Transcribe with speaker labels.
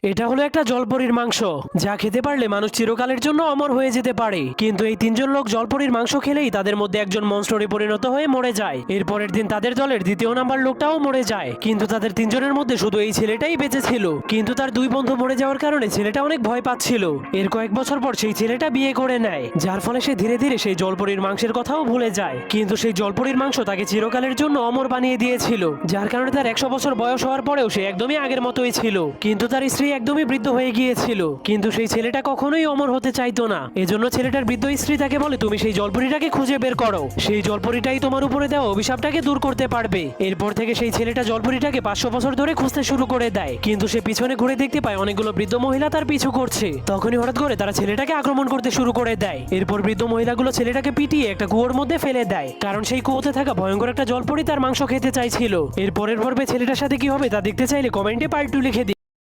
Speaker 1: এটা হলো একটা জলপরীর মাংস, যা খেতে পারলে মানুষ চিরকালের জন্য অমর হয়ে যেতে পারে। কিন্তু এই তিনজন লোক জলপরীর মাংস খেলেই তাদের মধ্যে একজন মনস্টারে পরিণত হয়ে মরে যায়। এরপরের দিন তাদের দলের দ্বিতীয় নাম্বার লোকটাও মরে যায়, কিন্তু তাদের তিনজনের মধ্যে শুধু এই ছেলেটাই বেঁচে ছিল। কিন্তু তার দুই বন্ধু মরে যাওয়ার কারণে ছেলেটা অনেক ভয় পাচ্ছিল। এর কয়েক বছর পর সেই ছেলেটা বিয়ে করে নেয়, যার ফলে সে ধীরে ধীরে সেই জলপরীর মাংসের কথাও ভুলে যায়। কিন্তু সেই জলপরীর মাংস তাকে চিরকালের জন্য অমর বানিয়ে দিয়েছিল, যার কারণে তার 100 বছর বয়স হওয়ার পরেও সে একদমই আগের মতোই ছিল। কিন্তু তার স্ত্রী একদমই বৃদ্ধ হয়ে গিয়েছিল, কিন্তু সেই ছেলেটা কখনোই অমর হতে চাইতো না। এজন্য ছেলেটার বৃদ্ধ স্ত্রী তাকে বলে, তুমি সেই জলপরীটাকে খুঁজে বের করো, সেই জলপরীটাই তোমার উপরে দেওয়া অভিশাপটাকে দূর করতে পারবে। এরপর থেকে সেই ছেলেটা জলপরীটাকে 500 বছর ধরে খুঁজতে শুরু করে দেয়, কিন্তু সে পিছনে ঘুরে দেখতে পায় অনেকগুলো বৃদ্ধ মহিলা তার পিছু করছে। তখনই হঠাৎ করে তারা ছেলেটাকে আক্রমণ করতে শুরু করে দেয়। এরপর বৃদ্ধ মহিলাগুলো ছেলেটাকে পিটিয়ে একটা কুয়োর মধ্যে ফেলে দেয়, কারণ সেই কুয়োতে থাকা ভয়ঙ্কর একটা জলপরী তার মাংস খেতে চাইছিল। এর পরের পর্বে ছেলেটার সাথে কি হবে তা দেখতে চাইলে কমেন্টে পার্ট 2 লিখে দিন।